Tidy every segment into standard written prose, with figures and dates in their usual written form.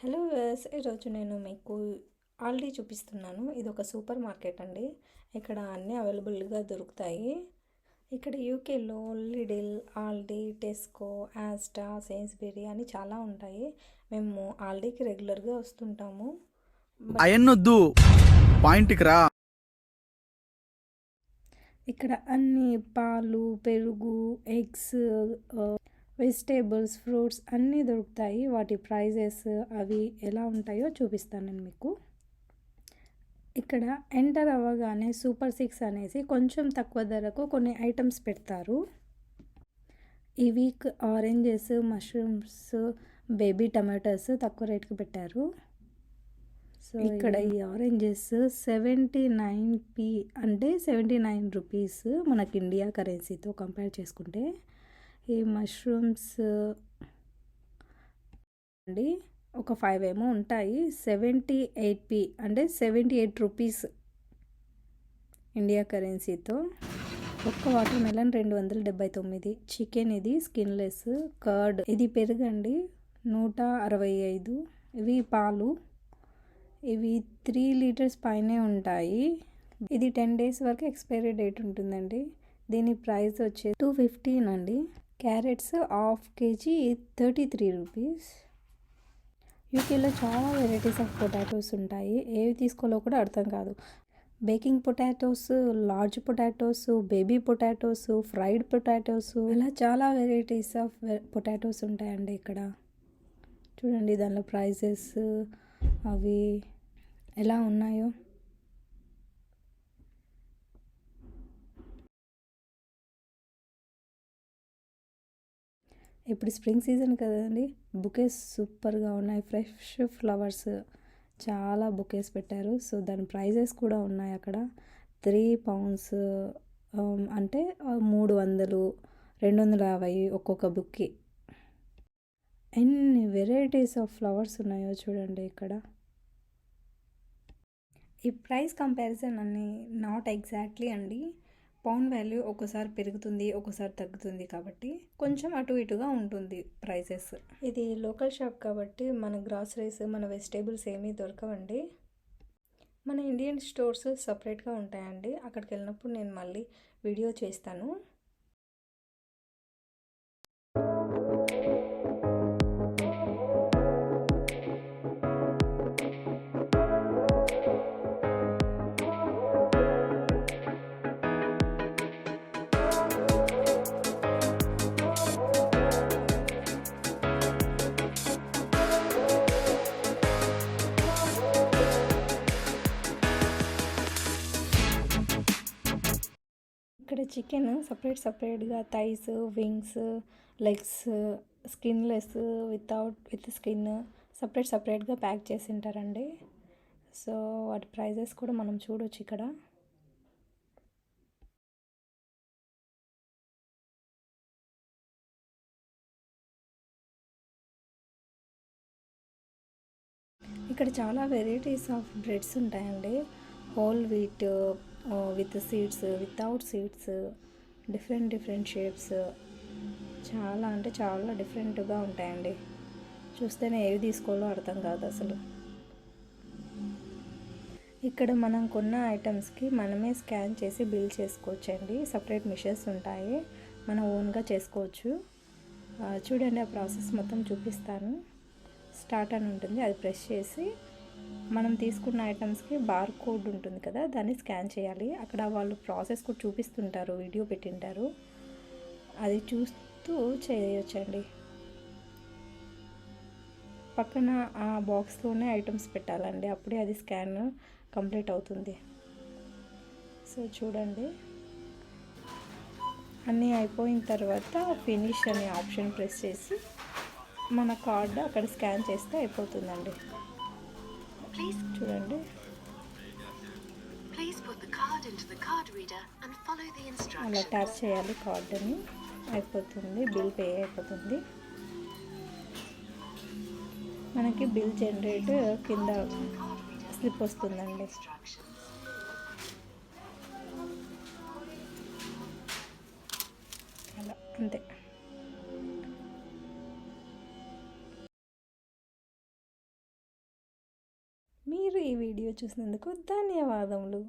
Hello viewers, ఈరోజు నేను మీకు ఆల్డీ చూపిస్తున్నాను. ఇది ఒక సూపర్ మార్కెట్ అండి. ఇక్కడ అన్నీ అవైలబుల్గా దొరుకుతాయి. ఇక్కడ యూకేలో లిడిల్, ఆల్డీ, టెస్కో, ఆస్టా, సేన్స్బెరీ అని చాలా ఉంటాయి. మేము ఆల్డీకి రెగ్యులర్గా వస్తుంటాము. అయన్నొద్దు, పాయింట్కి రా. ఇక్కడ అన్ని పాలు, పెరుగు, ఎగ్స్, వెజిటేబుల్స్, ఫ్రూట్స్ అన్నీ దొరుకుతాయి. వాటి ప్రైజెస్ అవి ఎలా ఉంటాయో చూపిస్తాను నేను మీకు. ఇక్కడ ఎంటర్ అవ్వగానే సూపర్ 6 అనేసి కొంచెం తక్కువ ధరకు కొన్ని ఐటమ్స్ పెడతారు. ఈ week oranges, mushrooms, baby tomatoes తక్కువ రేట్కి పెట్టారు. సో ఇక్కడ ఈ ఆరెంజెస్ 79p అంటే 79 రూపీస్ మనకి ఇండియా కరెన్సీతో కంపేర్ చేసుకుంటే. ఈ మష్రూమ్స్ అండి ఒక 5 ఏమో ఉంటాయి. 78p అంటే 78 రూపీస్ ఇండియా కరెన్సీతో. ఒక్క వాటర్ మెలన్ 279. చికెన్ ఇది స్కిన్లెస్. కర్డ్ ఇది పెరుగండి 165. ఇవి పాలు, ఇవి 3 లీటర్స్ పైనే ఉంటాయి. ఇది 10 డేస్ వరకు ఎక్స్పైరీ డేట్ ఉంటుందండి. దీని ప్రైస్ వచ్చి 215 అండి. Carrots half kg 33 rupees. యూకేలో చాలా వెరైటీస్ ఆఫ్ పొటాటోస్ ఉంటాయి. ఏవి తీసుకోవాలో కూడా అర్థం కాదు. Baking potatoes, large potatoes, baby potatoes, fried potatoes, ఇలా చాలా వెరైటీస్ ఆఫ్ పొటాటోస్ ఉంటాయండి ఇక్కడ. చూడండి దానిలో ప్రైజెస్ అవి ఎలా ఉన్నాయో. ఇప్పుడు స్ప్రింగ్ సీజన్ కదండి, బుకేస్ సూపర్గా ఉన్నాయి. ఫ్రెష్ ఫ్లవర్స్ చాలా బుకేస్ పెట్టారు. సో దాని ప్రైజెస్ కూడా ఉన్నాయి అక్కడ. 3 pounds అంటే 300, 250 ఒక్కొక్క బుక్కి. ఎన్ని వెరైటీస్ ఆఫ్ ఫ్లవర్స్ ఉన్నాయో చూడండి ఇక్కడ. ఈ ప్రైస్ కంపారిజన్ అన్ని నాట్ ఎగ్జాక్ట్లీ అండి. పౌండ్ వాల్యూ ఒక్కోసారి పెరుగుతుంది, ఒక్కోసారి తగ్గుతుంది, కాబట్టి కొంచెం అటు ఇటుగా ఉంటుంది ప్రైసెస్. ఇది లోకల్ షాప్ కాబట్టి మన గ్రాసరీస్, మన వెజిటేబుల్స్ ఏమీ దొరకవండి. మన ఇండియన్ స్టోర్స్ సపరేట్గా ఉంటాయండి. అక్కడికి వెళ్ళినప్పుడు నేను మళ్ళీ వీడియో చేస్తాను. ఇక్కడ చికెన్ సపరేట్గా thighs, wings, legs, skinless, with skin సపరేట్గా ప్యాక్ చేసి ఉంటారండి. సో వాటి ప్రైజెస్ కూడా మనం చూడొచ్చు ఇక్కడ. ఇక్కడ చాలా వెరైటీస్ ఆఫ్ బ్రెడ్స్ ఉంటాయండి. Whole wheat, with seeds, without seeds, different shapes, చాలా అంటే చాలా డిఫరెంట్గా ఉంటాయండి. చూస్తేనే ఏవి తీసుకోవాలో అర్థం కాదు అసలు. ఇక్కడ మనం కొన్న ఐటమ్స్కి మనమే స్కాన్ చేసి బిల్ చేసుకోవచ్చండి. సపరేట్ మిషన్స్ ఉంటాయి, మనం ఓన్గా చేసుకోవచ్చు. చూడండి ఆ ప్రాసెస్ మొత్తం చూపిస్తాను. స్టార్ట్ అని ఉంటుంది, అది ప్రెస్ చేసి మనం తీసుకున్న ఐటమ్స్కి బార్ కోడ్ ఉంటుంది కదా, దాన్ని స్కాన్ చేయాలి. అక్కడ వాళ్ళు ప్రాసెస్ కూడా చూపిస్తుంటారు, వీడియో పెట్టింటారు, అది చూస్తూ చేయొచ్చండి. పక్కన ఆ బాక్స్లోనే ఐటమ్స్ పెట్టాలండి, అప్పుడే అది స్కాన్ కంప్లీట్ అవుతుంది. సో చూడండి, అన్నీ అయిపోయిన తర్వాత ఫినిష్ అనే ఆప్షన్ ప్రెస్ చేసి మన కార్డు అక్కడ స్కాన్ చేస్తే అయిపోతుందండి. చూడండి, అలా ట్యాప్ చేయాలి కార్డుని, అయిపోతుంది, బిల్ పే అయిపోతుంది. మనకి బిల్ జనరేట్ కింద స్లిప్ వస్తుందండి. అలా అంతే. మీరు ఈ వీడియో చూసినందుకు ధన్యవాదములు.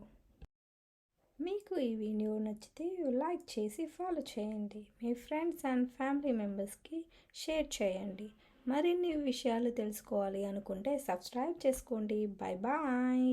మీకు ఈ వీడియో నచ్చితే లైక్ చేసి ఫాలో చేయండి. మీ ఫ్రెండ్స్ అండ్ ఫ్యామిలీ మెంబర్స్కి షేర్ చేయండి. మరిన్ని విషయాలు తెలుసుకోవాలి అనుకుంటే సబ్స్క్రైబ్ చేసుకోండి. Bye bye.